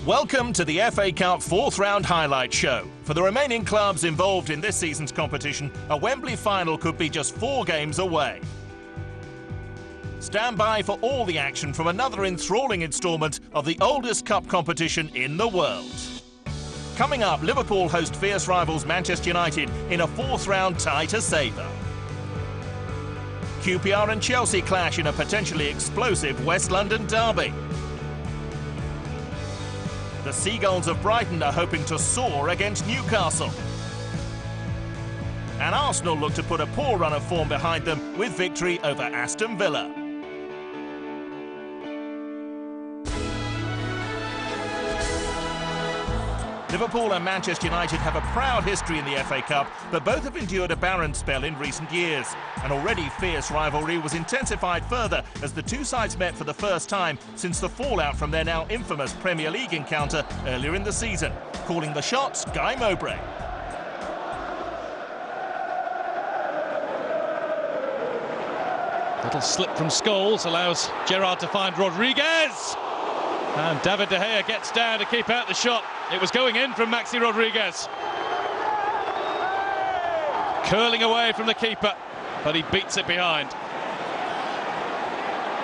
Welcome to the FA Cup fourth round highlight show. For the remaining clubs involved in this season's competition, a Wembley final could be just 4 games away. Stand by for all the action from another enthralling instalment of the oldest cup competition in the world. Coming up, Liverpool host fierce rivals Manchester United in a fourth round tie to savour. QPR and Chelsea clash in a potentially explosive West London derby. The Seagulls of Brighton are hoping to soar against Newcastle. And Arsenal look to put a poor run of form behind them with victory over Aston Villa. Liverpool and Manchester United have a proud history in the FA Cup, but both have endured a barren spell in recent years. An already fierce rivalry was intensified further as the two sides met for the first time since the fallout from their now infamous Premier League encounter earlier in the season. Calling the shots, Guy Mowbray. Little slip from Scholes allows Gerrard to find Rodriguez. And David De Gea gets down to keep out the shot. It was going in from Maxi Rodriguez. Curling away from the keeper, but he beats it behind.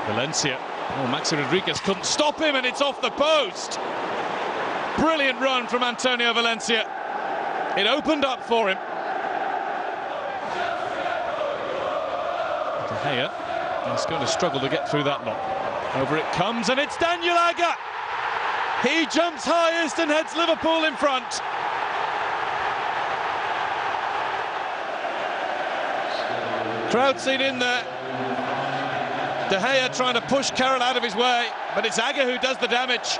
Valencia. Oh, Maxi Rodriguez couldn't stop him, and it's off the post. Brilliant run from Antonio Valencia. It opened up for him. De Gea is going to struggle to get through that lot. Over it comes, and it's Daniel Agger. He jumps highest and heads Liverpool in front. Crowd scene in there. De Gea trying to push Carroll out of his way, but it's Agger who does the damage.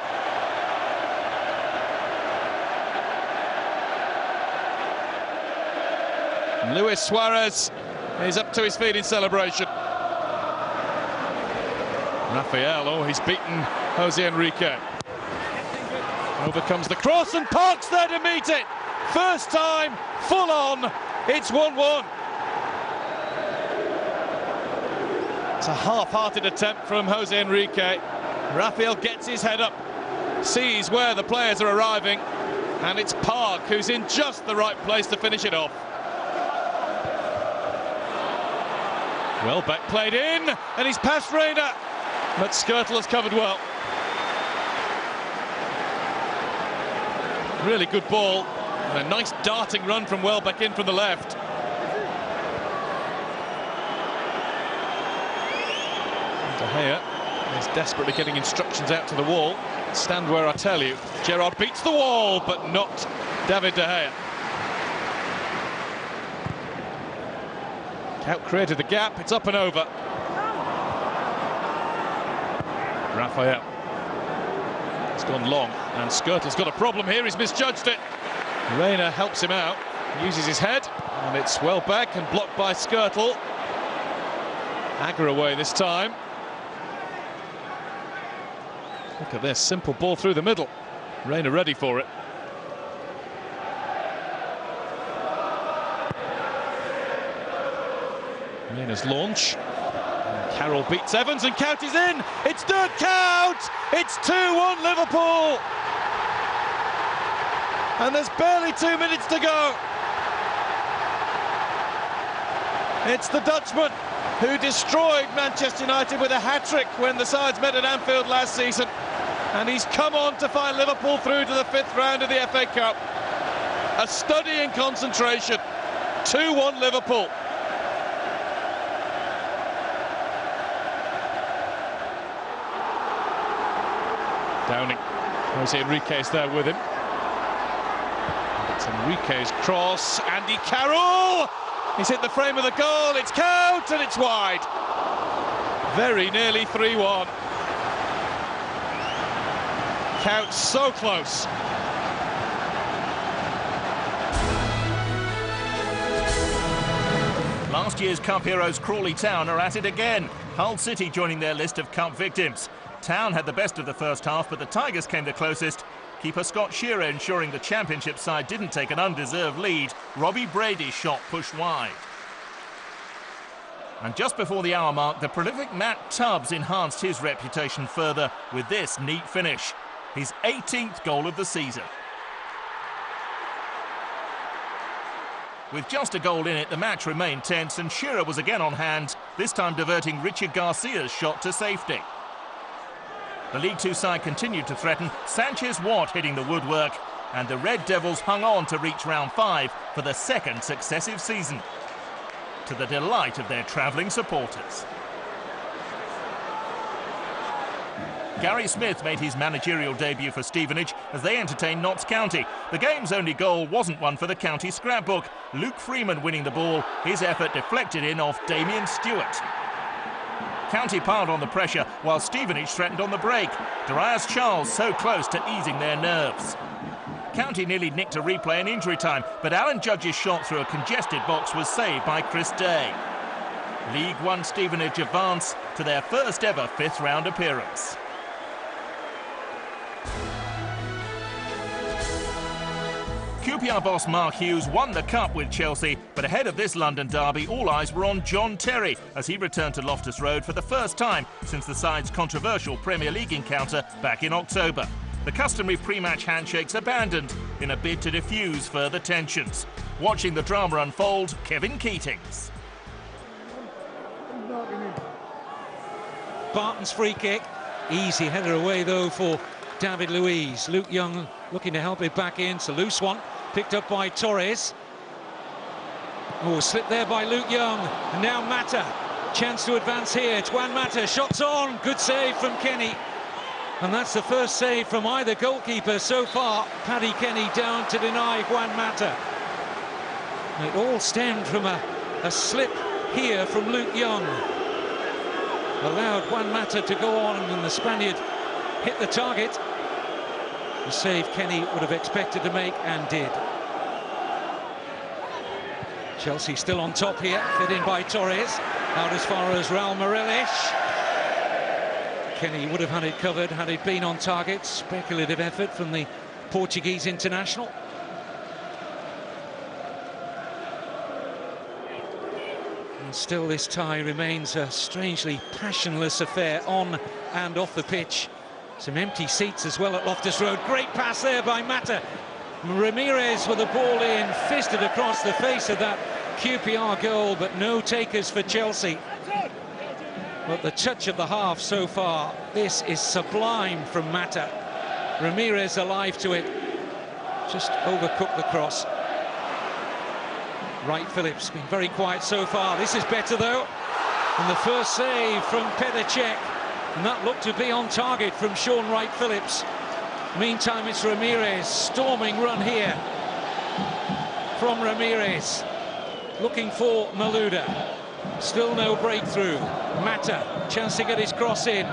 Luis Suarez is up to his feet in celebration. Rafael, oh, he's beaten Jose Enrique. Over comes the cross, and Park's there to meet it. First time, full on, it's 1-1. It's a half-hearted attempt from Jose Enrique. Rafael gets his head up, sees where the players are arriving, and it's Park who's in just the right place to finish it off. Welbeck played in, and he's past Reina. But Skirtle has covered well. Really good ball. And a nice darting run from Welbeck in from the left. De Gea is desperately getting instructions out to the wall. Stand where I tell you. Gerrard beats the wall, but not David De Gea. Out created the gap. It's up and over. Rafael. It's gone long, and Skirtle's got a problem here. He's misjudged it. Reina helps him out, uses his head, and it's well back and blocked by Skirtle. Agger away this time. Look at this, simple ball through the middle. Reina ready for it. Reina's launch. Carroll beats Evans, and Cout is in. It's Dirk Cout. It's 2-1 Liverpool. And there's barely 2 minutes to go. It's the Dutchman who destroyed Manchester United with a hat-trick when the sides met at Anfield last season. And he's come on to find Liverpool through to the 5th round of the FA Cup. A study in concentration. 2-1 Liverpool. Downing. Jose Enrique's there with him. It's Enrique's cross. Andy Carroll! He's hit the frame of the goal. It's Cout, and it's wide. Very nearly 3-1. Cout so close. Last year's Cup heroes Crawley Town are at it again. Hull City joining their list of Cup victims. Town had the best of the first half, but the Tigers came the closest. Keeper Scott Shearer ensuring the Championship side didn't take an undeserved lead. Robbie Brady's shot pushed wide. And just before the hour mark, the prolific Matt Tubbs enhanced his reputation further with this neat finish. his 18th goal of the season. With just a goal in it, the match remained tense and Shearer was again on hand, this time diverting Richard Garcia's shot to safety. The League Two side continued to threaten, Sanchez-Watt hitting the woodwork, and the Red Devils hung on to reach round 5 for the second successive season, to the delight of their travelling supporters. Gary Smith made his managerial debut for Stevenage as they entertained Notts County. The game's only goal wasn't one for the county scrapbook. Luke Freeman winning the ball, his effort deflected in off Damien Stewart. County piled on the pressure while Stevenage threatened on the break. Darius Charles so close to easing their nerves. County nearly nicked a replay in injury time, but Alan Judge's shot through a congested box was saved by Chris Day. League One Stevenage advance to their first ever fifth round appearance. QPR boss Mark Hughes won the Cup with Chelsea, but ahead of this London derby, all eyes were on John Terry as he returned to Loftus Road for the first time since the side's controversial Premier League encounter back in October. The customary pre-match handshakes abandoned in a bid to diffuse further tensions. Watching the drama unfold, Kevin Keatings. Barton's free kick, easy header away though for David Luiz. Luke Young looking to help it back in. It's a loose one, picked up by Torres. Oh, slipped there by Luke Young. And now Mata, chance to advance here. It's Juan Mata, shots on, good save from Kenny. And that's the first save from either goalkeeper so far. Paddy Kenny down to deny Juan Mata. It all stemmed from a slip here from Luke Young. Allowed Juan Mata to go on and the Spaniard hit the target. The save Kenny would have expected to make and did. Chelsea still on top here, fed in by Torres. Out as far as Raul Morelos. Kenny would have had it covered had it been on target. Speculative effort from the Portuguese international. And still this tie remains a strangely passionless affair on and off the pitch. Some empty seats as well at Loftus Road. Great pass there by Mata. Ramirez with the ball in, fisted across the face of that QPR goal, but no takers for Chelsea. But the touch of the half so far, this is sublime from Mata. Ramirez alive to it. Just overcooked the cross. Wright Phillips been very quiet so far. This is better though. And the first save from Petr Cech. And that looked to be on target from Sean Wright Phillips. Meantime, it's Ramirez. Storming run here from Ramirez. Looking for Malouda. Still no breakthrough. Mata, chance to get his cross in.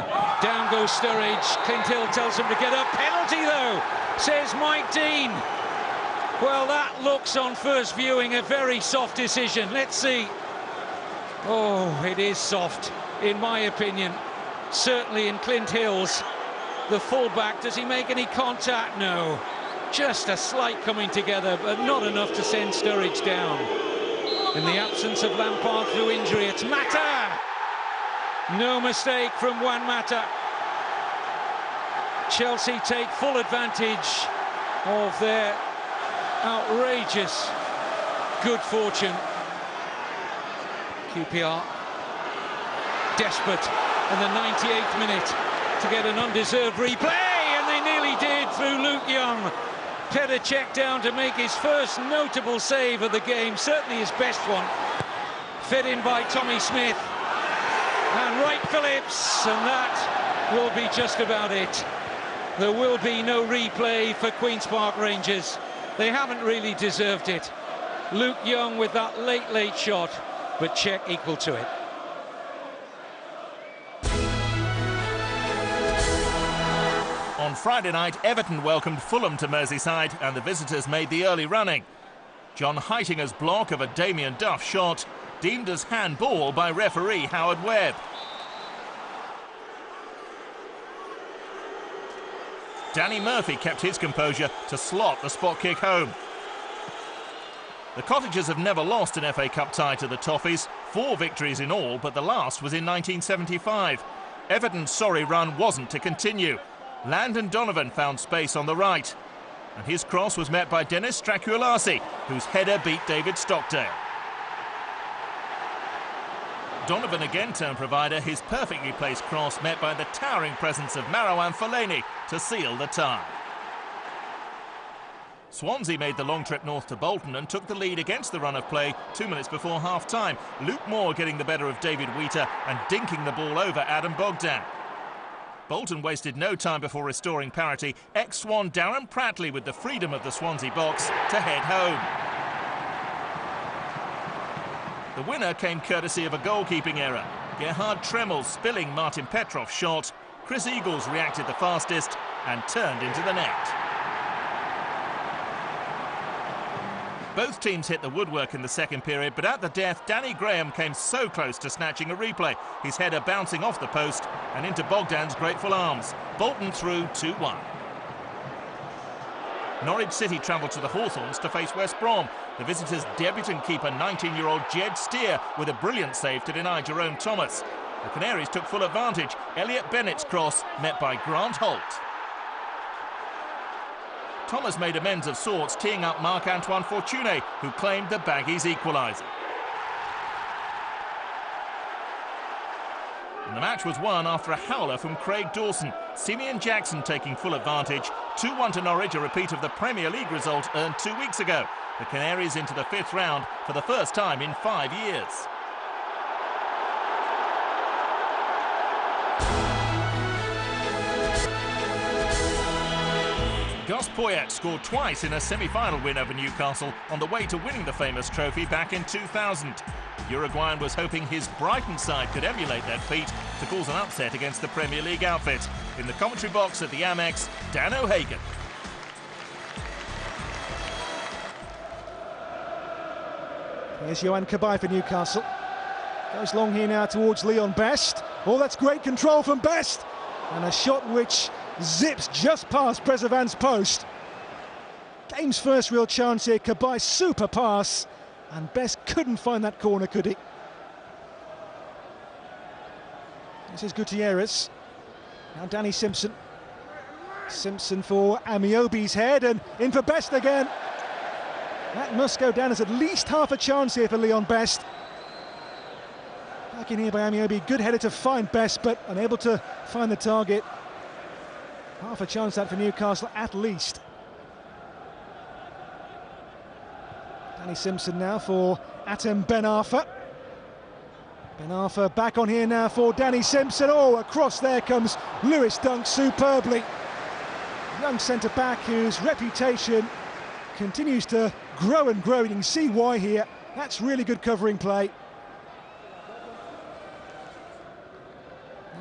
Down goes Sturridge. Clint Hill tells him to get up. Penalty though, says Mike Dean. Well, that looks on first viewing a very soft decision. Let's see. Oh, it is soft, in my opinion. Certainly in Clint Hill's. The fullback, does he make any contact? No. Just a slight coming together, but not enough to send Sturridge down. In the absence of Lampard through injury, it's Mata! No mistake from Juan Mata. Chelsea take full advantage of their outrageous good fortune. QPR desperate in the 98th minute to get an undeserved replay, and they nearly did through Luke Young. Petr Cech down to make his first notable save of the game, certainly his best one. Fed in by Tommy Smith and Wright Phillips, and that will be just about it. There will be no replay for Queen's Park Rangers. They haven't really deserved it. Luke Young with that late shot, but Cech equal to it. On Friday night, Everton welcomed Fulham to Merseyside and the visitors made the early running. John Heitinger's block of a Damien Duff shot deemed as handball by referee Howard Webb. Danny Murphy kept his composure to slot the spot kick home. The Cottagers have never lost an FA Cup tie to the Toffees, 4 victories in all, but the last was in 1975. Everton's sorry run wasn't to continue. Landon Donovan found space on the right, and his cross was met by Dennis Strakulasi, whose header beat David Stockdale. Donovan again turned provider, his perfectly placed cross met by the towering presence of Marouane Fellaini to seal the tie. Swansea made the long trip north to Bolton and took the lead against the run of play 2 minutes before half-time. Luke Moore getting the better of David Wheater and dinking the ball over Adam Bogdan. Bolton wasted no time before restoring parity. Ex-Swan Darren Pratley with the freedom of the Swansea box to head home. The winner came courtesy of a goalkeeping error. Gerhard Tremmel spilling Martin Petrov's shot. Chris Eagles reacted the fastest and turned into the net. Both teams hit the woodwork in the second period, but at the death, Danny Graham came so close to snatching a replay, his header bouncing off the post and into Bogdan's grateful arms. Bolton through 2-1. Norwich City travelled to the Hawthorns to face West Brom. The visitors' debutant keeper, 19-year-old Jed Steer, with a brilliant save to deny Jerome Thomas. The Canaries took full advantage. Elliot Bennett's cross met by Grant Holt. Thomas made amends of sorts, teeing up Marc-Antoine Fortuné, who claimed the Baggies' equaliser. And the match was won after a howler from Craig Dawson. Simeon Jackson taking full advantage. 2-1 to Norwich, a repeat of the Premier League result earned 2 weeks ago. The Canaries into the 5th round for the first time in 5 years. Gus Poyet scored twice in a semi-final win over Newcastle on the way to winning the famous trophy back in 2000. The Uruguayan was hoping his Brighton side could emulate that feat to cause an upset against the Premier League outfit. In the commentary box at the Amex, Dan O'Hagan. Here's Yohan Cabaye for Newcastle. Goes long here now towards Leon Best. Oh, that's great control from Best. And a shot which zips just past Brezovan's post. Game's first real chance here. Cabaye, super pass. And Best couldn't find that corner, could he? This is Gutierrez. Now Danny Simpson. Simpson for Amiobi's head and in for Best again. That must go down as at least half a chance here for Leon Best. Back in here by Amiobi, good header to find Best, but unable to find the target. Half a chance that for Newcastle at least. Danny Simpson now for Atem Ben Arfa. Ben Arfa back on here now for Danny Simpson. Oh, across there comes Lewis Dunk superbly. Young centre-back whose reputation continues to grow and grow. You can see why here. That's really good covering play.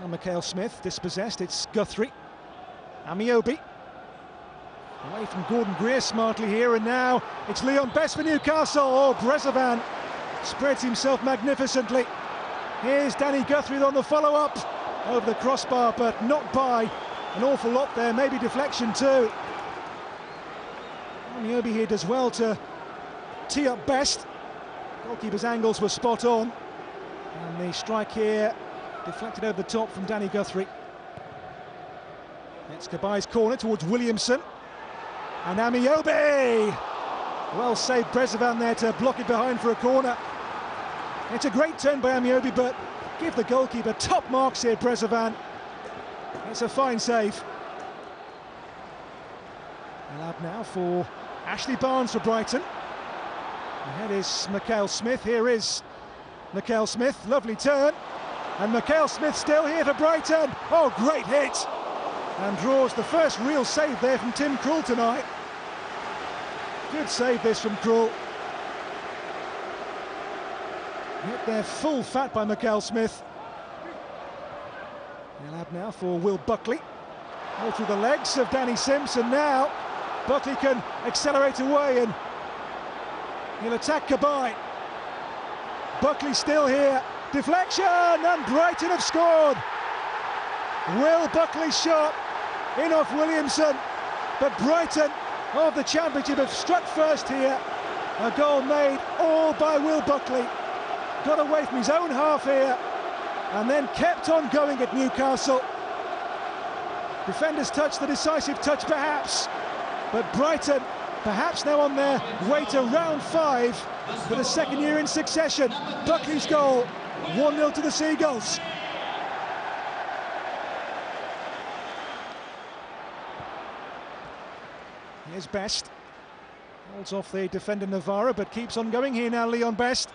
Now Mikhail Smith dispossessed. It's Guthrie. Amiobi. Away from Gordon Greer smartly here, and now it's Leon Best for Newcastle. Oh, Brezovan spreads himself magnificently. Here's Danny Guthrie on the follow-up. Over the crossbar, but not by an awful lot there. Maybe deflection too. Amiobi here does well to tee up Best. Goalkeeper's angles were spot on. And the strike here deflected over the top from Danny Guthrie. It's Cabaye's corner towards Williamson. And Amiobi! Well saved Brezovan there to block it behind for a corner. It's a great turn by Amiobi, but give the goalkeeper top marks here, Brezovan. It's a fine save. Allowed now for Ashley Barnes for Brighton. Ahead is Mikhail Smith. Here is Mikhail Smith. Lovely turn. And Mikhail Smith still here for Brighton. Oh, great hit. And draws the first real save there from Tim Krul tonight. Good save this from Krul. Hit there full fat by Mikhail Smith. Allowed now for Will Buckley. All through the legs of Danny Simpson now. Buckley can accelerate away and he'll attack Cabaye. Buckley still here. Deflection, and Brighton have scored. Will Buckley's shot in off Williamson, but Brighton of the Championship have struck first here. A goal made all by Will Buckley. Got away from his own half here and then kept on going at Newcastle. Defenders touch, the decisive touch perhaps, but Brighton perhaps now on their way to round 5 for the second year in succession. Buckley's goal, 1-0 to the Seagulls. Here's Best, holds off the defender Navarra but keeps on going here now. Leon Best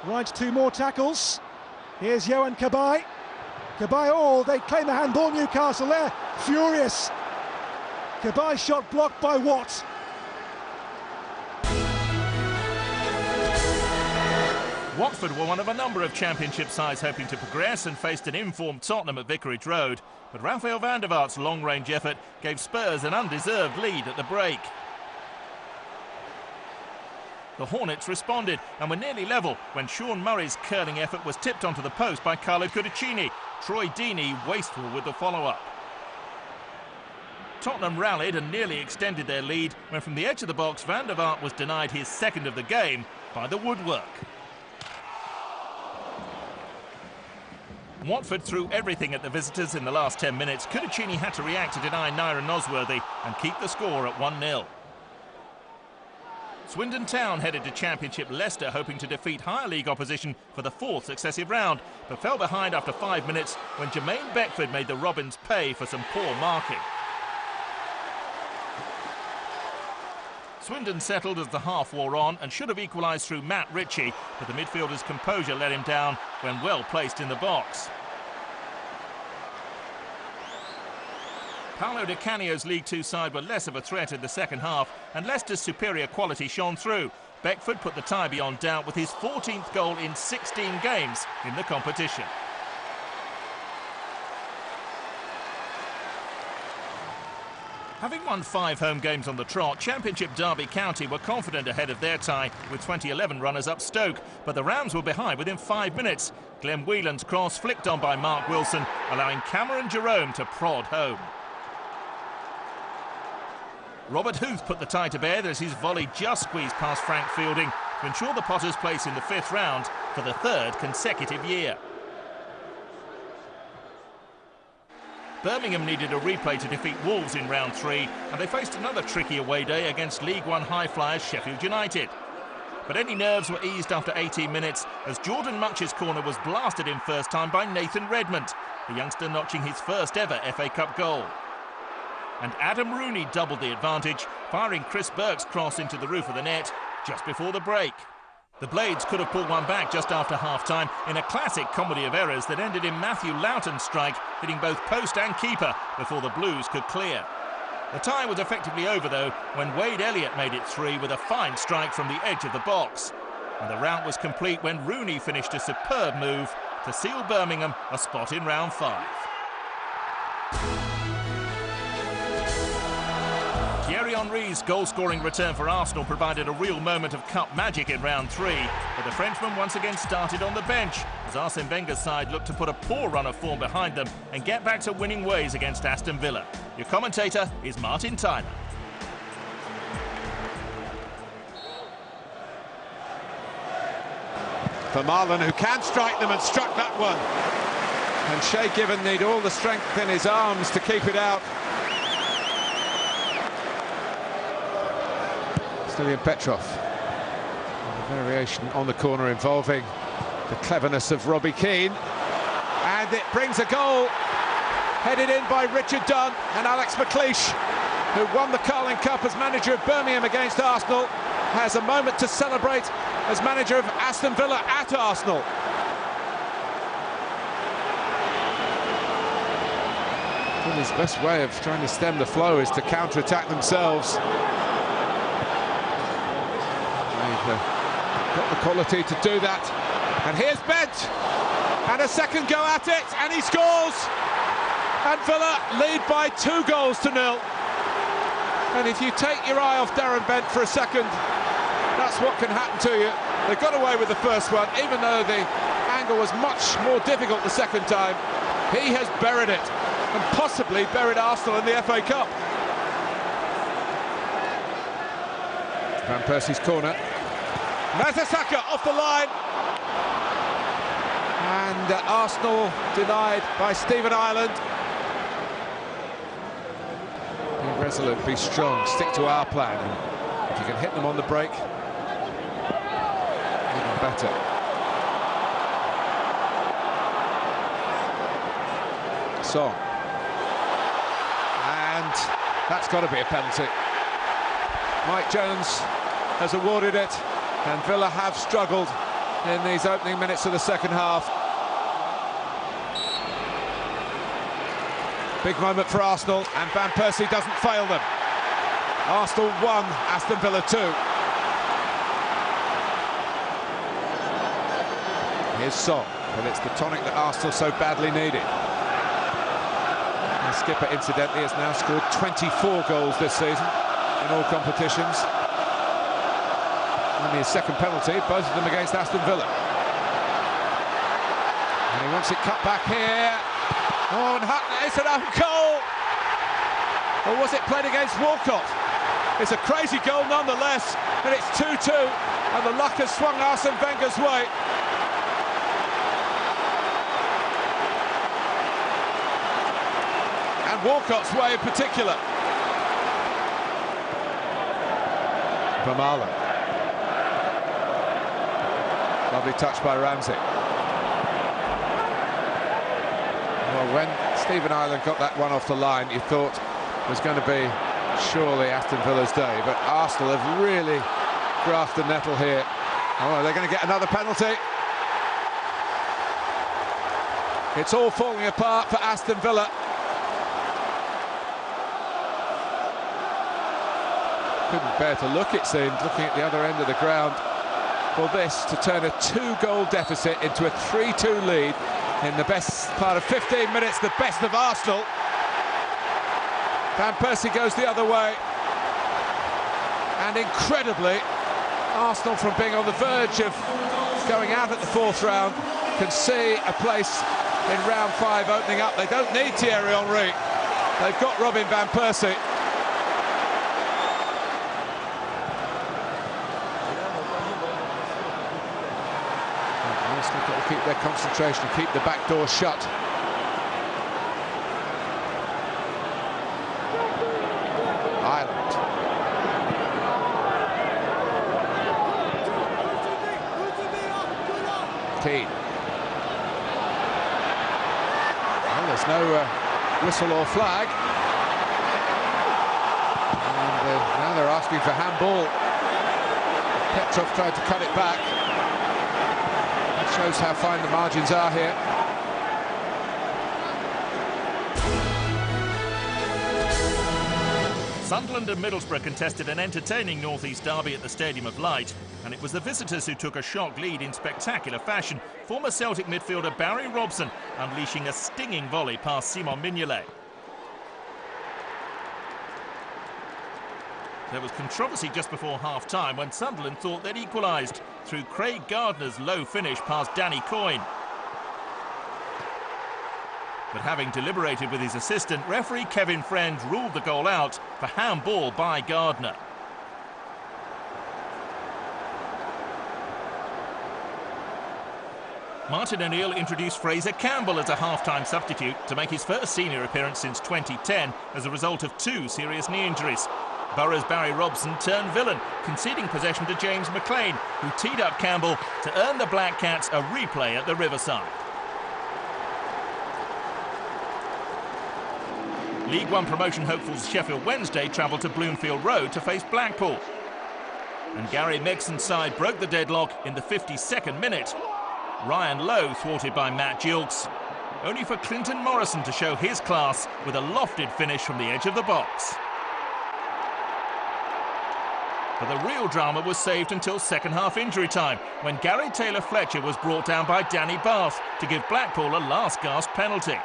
rides 2 more tackles. Here's Yohan Cabaye. Cabaye, they claim the handball. Newcastle, they're furious. Cabaye shot blocked by Watt. Watford were one of a number of Championship sides hoping to progress and faced an informed Tottenham at Vicarage Road. But Rafael van der Vaart's long-range effort gave Spurs an undeserved lead at the break. The Hornets responded and were nearly level when Sean Murray's curling effort was tipped onto the post by Carlo Cudicini. Troy Deeney wasteful with the follow-up. Tottenham rallied and nearly extended their lead when from the edge of the box Van der Vaart was denied his second of the game by the woodwork. Watford threw everything at the visitors in the last 10 minutes. Cudicini had to react to deny Naira Nosworthy and keep the score at 1-0. Swindon Town headed to Championship Leicester hoping to defeat higher league opposition for the 4th successive round, but fell behind after 5 minutes when Jermaine Beckford made the Robins pay for some poor marking. Swindon settled as the half wore on and should have equalised through Matt Ritchie, but the midfielder's composure let him down when well placed in the box. Paolo Di Canio's League Two side were less of a threat in the second half, and Leicester's superior quality shone through. Beckford put the tie beyond doubt with his 14th goal in 16 games in the competition. Having won 5 home games on the trot, Championship Derby County were confident ahead of their tie with 2011 runners-up Stoke, but the Rams were behind within 5 minutes. Glenn Whelan's cross flicked on by Mark Wilson, allowing Cameron Jerome to prod home. Robert Huth put the tie to bed as his volley just squeezed past Frank Fielding to ensure the Potters' place in the 5th round for the 3rd consecutive year. Birmingham needed a replay to defeat Wolves in round 3, and they faced another tricky away day against League One high flyers Sheffield United. But any nerves were eased after 18 minutes as Jordan Much's corner was blasted in first time by Nathan Redmond, the youngster notching his first ever FA Cup goal. And Adam Rooney doubled the advantage, firing Chris Burke's cross into the roof of the net just before the break. The Blades could have pulled one back just after half-time in a classic comedy of errors that ended in Matthew Loughton's strike hitting both post and keeper before the Blues could clear. The tie was effectively over, though, when Wade Elliott made it 3 with a fine strike from the edge of the box. And the rout was complete when Rooney finished a superb move to seal Birmingham a spot in round 5. Thierry Henry's goal-scoring return for Arsenal provided a real moment of cup magic in round 3, but the Frenchman once again started on the bench as Arsene Wenger's side looked to put a poor run of form behind them and get back to winning ways against Aston Villa. Your commentator is Martin Tyler. For Marlon, who can strike them, and struck that one. And Shay Given need all the strength in his arms to keep it out. Stilian Petrov, a variation on the corner involving the cleverness of Robbie Keane, and it brings a goal headed in by Richard Dunn, and Alex McLeish, who won the Carling Cup as manager of Birmingham against Arsenal, has a moment to celebrate as manager of Aston Villa at Arsenal. Villa's best way of trying to stem the flow is to counter-attack themselves. Got the quality to do that, and here's Bent, and a second go at it, and he scores, and Villa lead by 2 goals to 0. And if you take your eye off Darren Bent for a second, that's what can happen to you. They got away with the first one, even though the angle was much more difficult the second time. He has buried it, and possibly buried Arsenal in the FA Cup. Van Persie's corner. Mertesacker off the line, and Arsenal denied by Stephen Ireland. resolute, be strong, stick to our plan. If you can hit them on the break, even better. Song. And that's got to be a penalty. Mike Jones has awarded it, and Villa have struggled in these opening minutes of the second half. Big moment for Arsenal, and Van Persie doesn't fail them. Arsenal 1, Aston Villa 2. Here's Song, but it's the tonic that Arsenal so badly needed. The skipper, incidentally, has now scored 24 goals this season in all competitions. Only his second penalty, both of them against Aston Villa. And he wants it cut back here. Oh, and it's an own goal! Or was it played against Walcott? It's a crazy goal nonetheless, and it's 2-2, and the luck has swung Arsene Wenger's way. And Walcott's way in particular. Vermaelen. Lovely touch by Ramsey. Well, when Stephen Ireland got that one off the line, you thought it was going to be surely Aston Villa's day, but Arsenal have really grasped the nettle here. Oh, they're going to get another penalty. It's all falling apart for Aston Villa. Couldn't bear to look, it seemed, looking at the other end of the ground, for this to turn a 2-goal deficit into a 3-2 lead in the best part of 15 minutes, the best of Arsenal. Van Persie goes the other way. And incredibly, Arsenal, from being on the verge of going out at the fourth round, can see a place in round 5 opening up. They don't need Thierry Henry. They've got Robin Van Persie. Arsenal got to keep their concentration, keep the back door shut. Ireland. Keane. Well, there's no whistle or flag. And now they're asking for handball. Petrov tried to cut it back. That shows how fine the margins are here. Sunderland and Middlesbrough contested an entertaining North-East derby at the Stadium of Light, and it was the visitors who took a shock lead in spectacular fashion, former Celtic midfielder Barry Robson unleashing a stinging volley past Simon Mignolet. There was controversy just before half-time when Sunderland thought they'd equalised through Craig Gardner's low finish past Danny Coyne. But having deliberated with his assistant, referee Kevin Friend ruled the goal out for handball by Gardner. Martin O'Neill introduced Fraser Campbell as a half-time substitute to make his first senior appearance since 2010 as a result of 2 serious knee injuries. Borough's Barry Robson turned villain, conceding possession to James McLean, who teed up Campbell to earn the Black Cats a replay at the Riverside. League One promotion hopefuls Sheffield Wednesday travelled to Bloomfield Road to face Blackpool. And Gary Mixon's side broke the deadlock in the 52nd minute. Ryan Lowe thwarted by Matt Gilks, only for Clinton Morrison to show his class with a lofted finish from the edge of the box. But the real drama was saved until second-half injury time, when Gary Taylor-Fletcher was brought down by Danny Bath to give Blackpool a last-gasp penalty.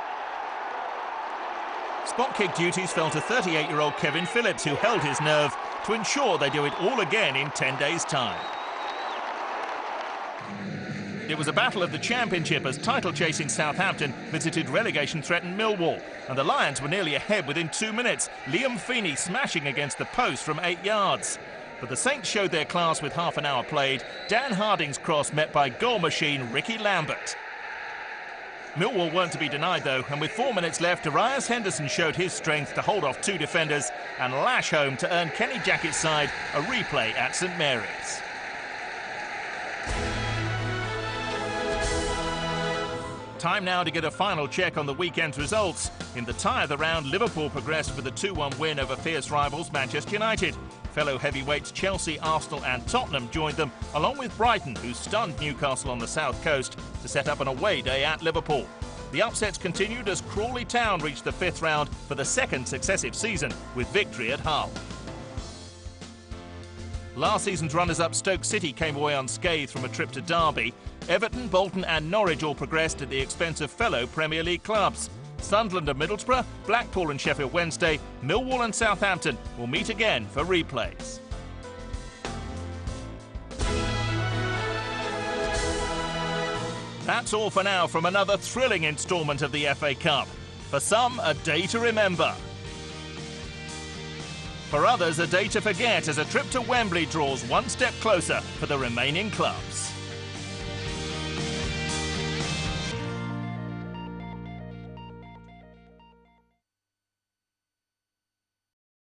Spot kick duties fell to 38-year-old Kevin Phillips, who held his nerve to ensure they do it all again in 10 days' time. It was a battle of the Championship as title-chasing Southampton visited relegation-threatened Millwall, and the Lions were nearly ahead within 2 minutes, Liam Feeney smashing against the post from 8 yards. But the Saints showed their class with half an hour played. Dan Harding's cross met by goal machine Ricky Lambert. Millwall weren't to be denied though, and with 4 minutes left, Darius Henderson showed his strength to hold off 2 defenders and lash home to earn Kenny Jackett's side a replay at St Mary's. Time now to get a final check on the weekend's results. In the tie of the round, Liverpool progressed with a 2-1 win over fierce rivals Manchester United. Fellow heavyweights Chelsea, Arsenal and Tottenham joined them, along with Brighton, who stunned Newcastle on the south coast to set up an away day at Liverpool. The upsets continued as Crawley Town reached the 5th round for the 2nd successive season, with victory at Hull. Last season's runners-up Stoke City came away unscathed from a trip to Derby. Everton, Bolton and Norwich all progressed at the expense of fellow Premier League clubs. Sunderland and Middlesbrough, Blackpool and Sheffield Wednesday, Millwall and Southampton will meet again for replays. That's all for now from another thrilling instalment of the FA Cup. For some, a day to remember. For others, a day to forget as a trip to Wembley draws one step closer for the remaining clubs.